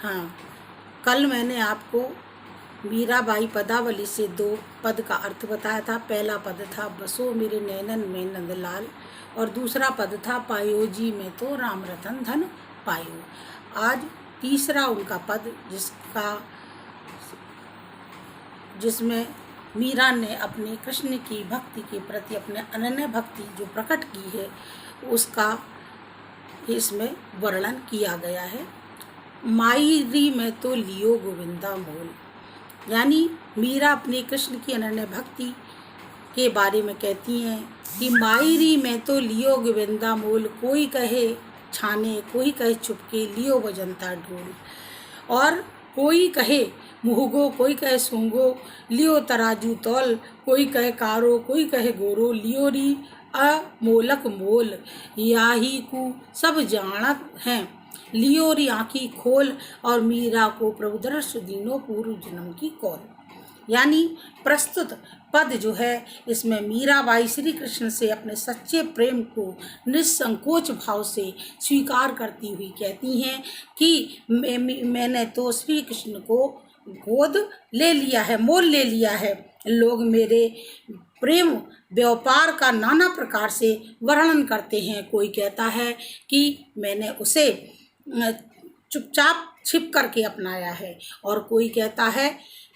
हाँ, कल मैंने आपको मीराबाई पदावली से 2 पद का अर्थ बताया था। पहला पद था बसो मेरे नैनन में नंदलाल और दूसरा पद था पायो जी में तो राम रतन धन पायो। आज तीसरा उनका पद जिसमें मीरा ने अपने कृष्ण की भक्ति के प्रति अपने अनन्य भक्ति जो प्रकट की है उसका इसमें वर्णन किया गया है। मायरी में तो लियो गोविंदा मोल, यानी मीरा अपने कृष्ण की अनन्य भक्ति के बारे में कहती हैं कि मायरी में तो लियो गोविंदा मोल, कोई कहे छाने कोई कहे चुपके लियो बजंता ढोल, और कोई कहे मुहगो कोई कहे सूंगो लियो तराजू तौल, कोई कहे कारो कोई कहे गोरो लियो री अमोलक मोल, याही को सब जानत हैं लियो री आँखी खोल, और मीरा को प्रभु दर्श दीनो पूर्व जन्म की कौल। यानी प्रस्तुत पद जो है इसमें मीराबाई श्री कृष्ण से अपने सच्चे प्रेम को निसंकोच भाव से स्वीकार करती हुई कहती हैं कि मैंने तो श्री कृष्ण को गोद ले लिया है, मोल ले लिया है। लोग मेरे प्रेम व्यापार का नाना प्रकार से वर्णन करते हैं। कोई कहता है कि मैंने उसे चुपचाप छिप करके अपनाया है, और कोई कहता है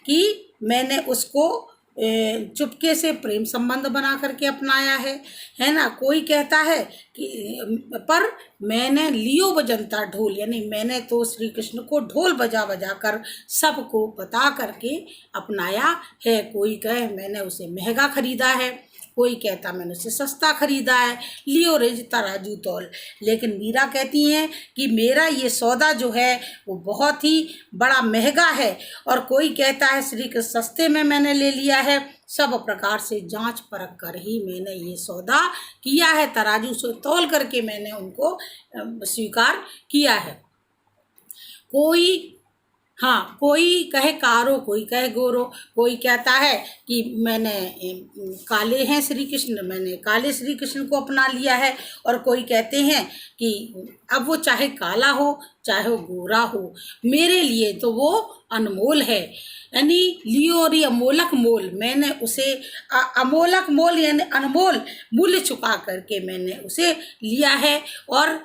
कि मैंने उसको चुपके से प्रेम संबंध बना करके अपनाया है ना। कोई कहता है कि पर मैंने लियो बजंता ढोल, यानी मैंने तो श्री कृष्ण को ढोल बजा बजा कर सबको बता करके अपनाया है। कोई कहे मैंने उसे महंगा खरीदा है, कोई कहता मैंने उसे सस्ता खरीदा है, लियो रेज तराजू तौल। लेकिन मीरा कहती हैं कि मेरा ये सौदा जो है वो बहुत ही बड़ा महंगा है, और कोई कहता है श्री कृष्ण सस्ते में मैंने ले लिया है। सब प्रकार से जांच परख कर ही मैंने ये सौदा किया है, तराजू से तौल करके मैंने उनको स्वीकार किया है। कोई कहे कारो कोई कहे गोरो, कोई कहता है कि मैंने काले हैं श्री कृष्ण, मैंने काले श्री कृष्ण को अपना लिया है, और कोई कहते हैं कि अब वो चाहे काला हो चाहे वो गोरा हो, मेरे लिए तो वो अनमोल है। यानी लियो री अमोलक मोल, मैंने उसे अमोलक मोल यानी अनमोल मूल्य चुका करके मैंने उसे लिया है, और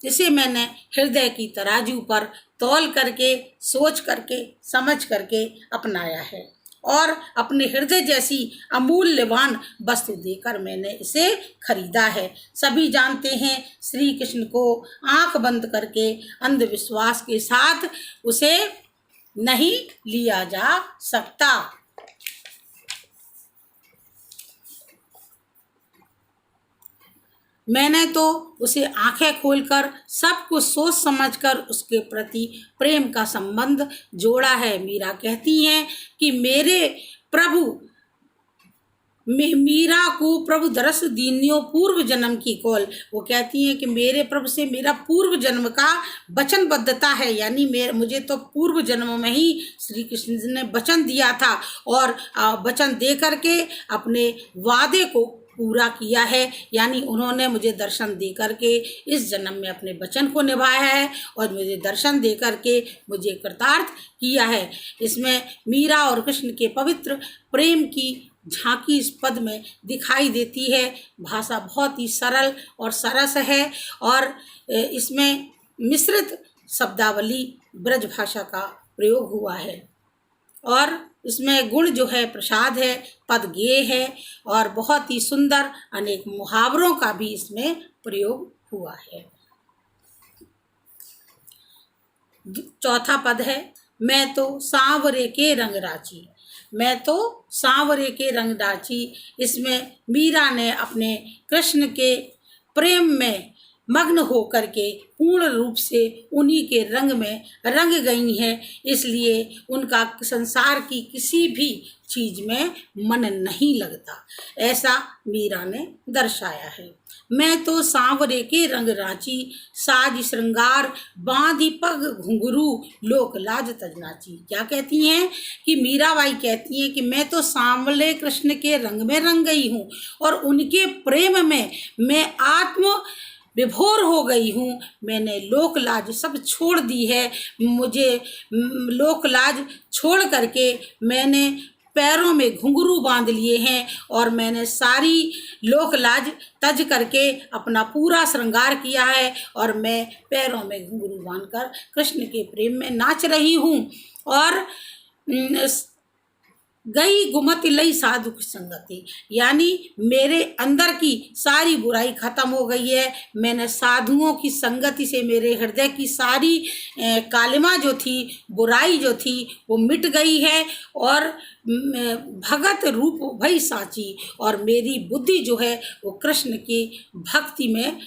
जिसे मैंने हृदय की तराजू पर तौल करके सोच करके समझ करके अपनाया है, और अपने हृदय जैसी अमूल्यवान वस्तु देकर मैंने इसे खरीदा है। सभी जानते हैं श्री कृष्ण को आंख बंद करके अंधविश्वास के साथ उसे नहीं लिया जा सकता। मैंने तो उसे आंखें खोलकर सब कुछ सोच समझकर उसके प्रति प्रेम का संबंध जोड़ा है। मीरा कहती हैं कि मीरा को प्रभु दरस दीनियो पूर्व जन्म की कौल। वो कहती हैं कि मेरे प्रभु से मेरा पूर्व जन्म का वचनबद्धता है, यानी मुझे तो पूर्व जन्म में ही श्री कृष्ण ने वचन दिया था, और वचन दे करके अपने वादे को पूरा किया है। यानी उन्होंने मुझे दर्शन दे करके इस जन्म में अपने वचन को निभाया है, और मुझे दर्शन दे करके मुझे कृतार्थ किया है। इसमें मीरा और कृष्ण के पवित्र प्रेम की झांकी इस पद में दिखाई देती है। भाषा बहुत ही सरल और सरस है, और इसमें मिश्रित शब्दावली ब्रज भाषा का प्रयोग हुआ है, और इसमें गुण जो है प्रसाद है, पद गेय है, और बहुत ही सुंदर अनेक मुहावरों का भी इसमें प्रयोग हुआ है। चौथा पद है मैं तो सांवरे के रंग राची। मैं तो सांवरे के रंग राची। इसमें मीरा ने अपने कृष्ण के प्रेम में मग्न होकर के पूर्ण रूप से उन्हीं के रंग में रंग गई हैं, इसलिए उनका संसार की किसी भी चीज में मन नहीं लगता, ऐसा मीरा ने दर्शाया है। मैं तो सांवरे के रंग रांची, साज श्रृंगार बांधी पग घुंघरू लोक लाज तजनाची। क्या कहती हैं कि मीराबाई कहती हैं कि मैं तो सांवले कृष्ण के रंग में रंग गई हूँ, और उनके प्रेम में मैं आत्म विभोर हो गई हूँ। मैंने लोक लाज सब छोड़ दी है। मुझे लोक लाज छोड़ करके मैंने पैरों में घुंघरू बांध लिए हैं और मैंने सारी लोक लाज तज करके अपना पूरा श्रृंगार किया है और मैं पैरों में घुंघरू बांधकर कृष्ण के प्रेम में नाच रही हूँ। और गई गुमति लई साधु की संगति, यानी मेरे अंदर की सारी बुराई खत्म हो गई है। मैंने साधुओं की संगति से मेरे हृदय की सारी कालिमा जो थी, बुराई जो थी, वो मिट गई है और भगत रूप भई साची, और मेरी बुद्धि जो है वो कृष्ण की भक्ति में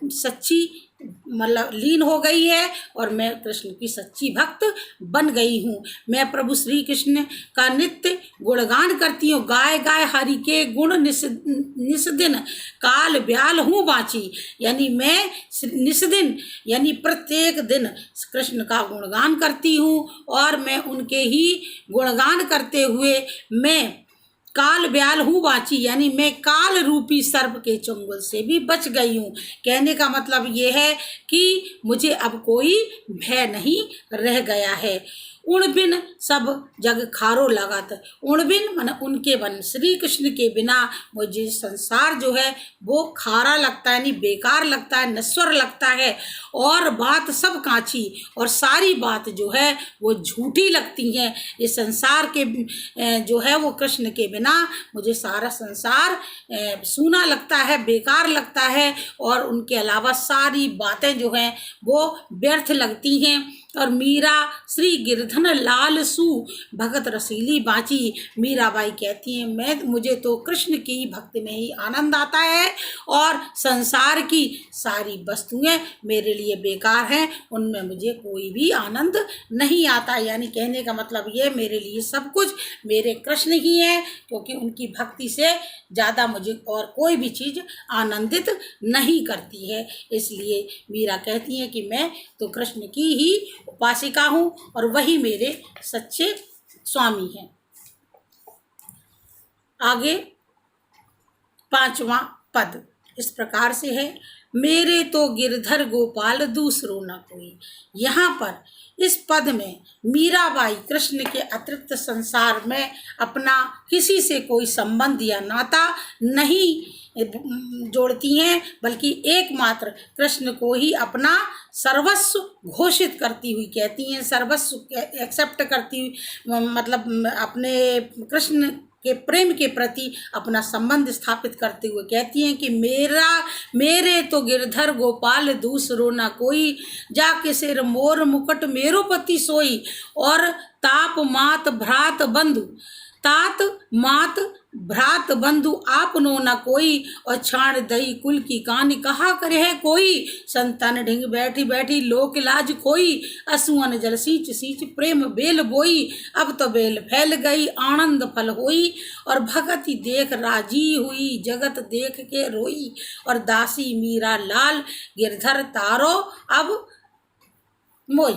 सच्ची मतलब लीन हो गई है और मैं कृष्ण की सच्ची भक्त बन गई हूँ। मैं प्रभु श्री कृष्ण का नित्य गुणगान करती हूँ। गाय गाय हरि के गुण निस दिन काल ब्याल हूँ बाँची, यानी मैं निस दिन यानी प्रत्येक दिन कृष्ण का गुणगान करती हूँ और मैं उनके ही गुणगान करते हुए मैं काल ब्याल हूँ बाँची, यानी मैं काल रूपी सर्प के चंगुल से भी बच गई हूँ। कहने का मतलब ये है कि मुझे अब कोई भय नहीं रह गया है। उण बिन सब जग खारो लागत, उण बिन मन उनके बन, श्री कृष्ण के बिना मुझे संसार जो है वो खारा लगता है, यानी बेकार लगता है, नश्वर लगता है और बात सब कांची और सारी बात जो है वो झूठी लगती है। ये संसार के जो है वो कृष्ण के बिना मुझे सारा संसार सूना लगता है, बेकार लगता है और उनके अलावा सारी बातें जो हैं वो व्यर्थ लगती हैं। और मीरा श्री गिरधन लाल सु भगत रसीली बाँची, मीराबाई कहती हैं मुझे तो कृष्ण की भक्ति में ही आनंद आता है और संसार की सारी वस्तुएं मेरे लिए बेकार हैं, उनमें मुझे कोई भी आनंद नहीं आता। यानी कहने का मतलब ये मेरे लिए सब कुछ मेरे कृष्ण ही हैं, क्योंकि उनकी भक्ति से ज़्यादा मुझे और कोई भी चीज़ आनंदित नहीं करती है। इसलिए मीरा कहती हैं कि मैं तो कृष्ण की ही उपासिका हूँ और वही मेरे सच्चे स्वामी हैं। आगे 5वां पद इस प्रकार से है, मेरे तो गिरधर गोपाल दूसरो न कोई। यहाँ पर इस पद में मीराबाई कृष्ण के अतिरिक्त संसार में अपना किसी से कोई संबंध या नाता नहीं जोड़ती हैं, बल्कि एकमात्र कृष्ण को ही अपना सर्वस्व घोषित करती हुई कहती हैं, सर्वस्व एक्सेप्ट करती हुई मतलब अपने कृष्ण के प्रेम के प्रति अपना संबंध स्थापित करते हुए कहती हैं कि मेरे तो गिरधर गोपाल दूसरो न कोई, जाके सिर मोर मुकुट मेरो पति सोई, और ताप मात भ्रात बंधु, तात मात भ्रात बंधु आपनो न कोई, और छाण दई कुल की कहानी कहा करे है कोई, संतान ढिंग बैठी बैठी लोक लाज खोई, असुअन जल सींच सींच प्रेम बेल बोई, अब तो बेल फैल गई आनंद फल होई, और भगति देख राजी हुई जगत देख के रोई, और दासी मीरा लाल गिरधर तारो अब मोई।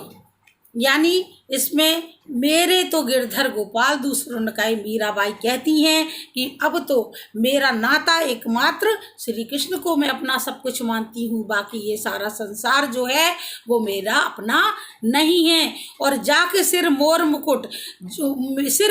यानी इसमें मेरे तो गिरधर गोपाल दूसरों ने कहा, मीराबाई कहती हैं कि अब तो मेरा नाता एकमात्र श्री कृष्ण को मैं अपना सब कुछ मानती हूँ, बाकी ये सारा संसार जो है वो मेरा अपना नहीं है। और जाके सिर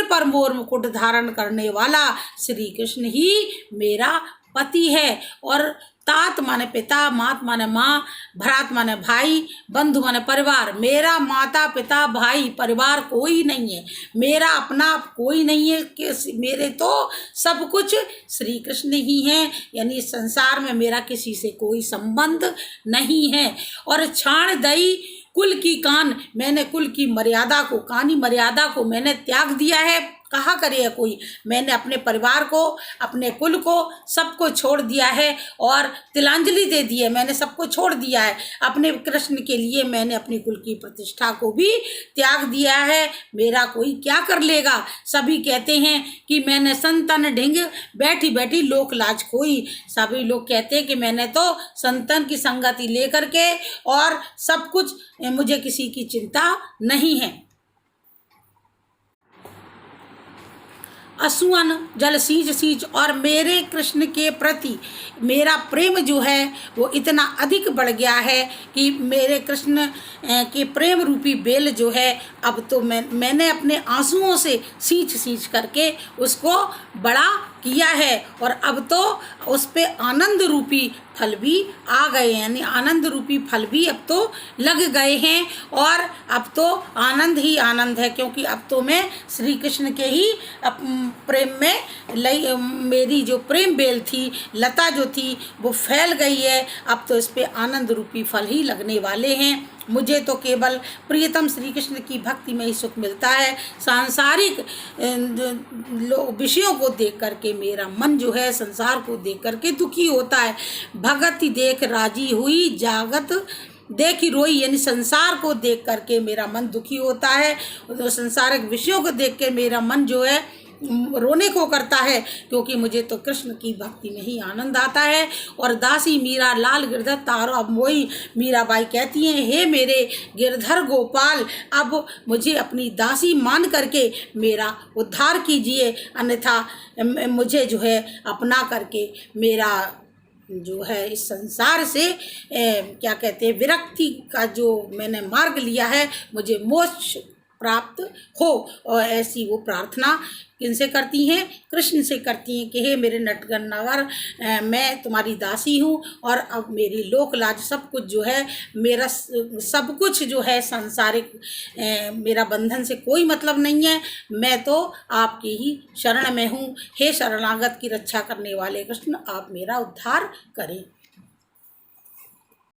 पर मोर मुकुट धारण करने वाला श्री कृष्ण ही मेरा पति है, और तात माने पिता, मात माने माँ, भ्रात माने भाई, बंधु माने परिवार। मेरा माता पिता भाई परिवार कोई नहीं है, मेरा अपना कोई नहीं है, कि मेरे तो सब कुछ श्री कृष्ण ही हैं, यानी संसार में मेरा किसी से कोई संबंध नहीं है। और छाण दई कुल की कान, मैंने कुल की मर्यादा को, कानी मर्यादा को मैंने त्याग दिया है। कहा करे कोई, मैंने अपने परिवार को, अपने कुल को, सबको छोड़ दिया है और तिलांजलि दे दी है, मैंने सबको छोड़ दिया है। अपने कृष्ण के लिए मैंने अपनी कुल की प्रतिष्ठा को भी त्याग दिया है, मेरा कोई क्या कर लेगा। सभी कहते हैं कि मैंने संतन ढिंग बैठी बैठी लोक लाज खोई, सभी लोग कहते हैं कि मैंने तो संतन की संगति लेकर के और सब कुछ, मुझे किसी की चिंता नहीं है। असुअन जल सींच सींच, और मेरे कृष्ण के प्रति मेरा प्रेम जो है वो इतना अधिक बढ़ गया है कि मेरे कृष्ण के प्रेम रूपी बेल जो है अब तो मैंने अपने आंसुओं से सींच सींच करके उसको बड़ा किया है, और अब तो उस पे आनंद रूपी फल भी आ गए हैं, यानी आनंद रूपी फल भी अब तो लग गए हैं, और अब तो आनंद ही आनंद है, क्योंकि अब तो मैं श्री कृष्ण के ही प्रेम में मेरी जो प्रेम बेल थी, लता जो थी, वो फैल गई है। अब तो इस पे आनंद रूपी फल ही लगने वाले हैं। मुझे तो केवल प्रियतम श्री कृष्ण की भक्ति में ही सुख मिलता है। सांसारिक विषयों को देख करके मेरा मन जो है संसार को देख करके दुखी होता है। भगति देख राजी हुई, जागत देखी रोई, यानी संसार को देख करके मेरा मन दुखी होता है। तो संसारिक विषयों को देख के मेरा मन जो है रोने को करता है, क्योंकि मुझे तो कृष्ण की भक्ति में ही आनंद आता है। और दासी मीरा लाल गिरधर तारो, अब वही मीराबाई कहती हैं, हे मेरे गिरधर गोपाल, अब मुझे अपनी दासी मान करके मेरा उद्धार कीजिए, अन्यथा मुझे जो है अपना करके मेरा जो है इस संसार से क्या कहते हैं विरक्ति का जो मैंने मार्ग लिया है, मुझे मोक्ष प्राप्त हो। और ऐसी वो प्रार्थना किनसे करती हैं? कृष्ण से करती हैं कि हे मेरे नटगन्नावर, मैं तुम्हारी दासी हूँ, और अब मेरी लोक लाज सब कुछ जो है, मेरा सब कुछ जो है सांसारिक मेरा बंधन से कोई मतलब नहीं है, मैं तो आपकी ही शरण में हूँ। हे शरणागत की रक्षा करने वाले कृष्ण, आप मेरा उद्धार करें।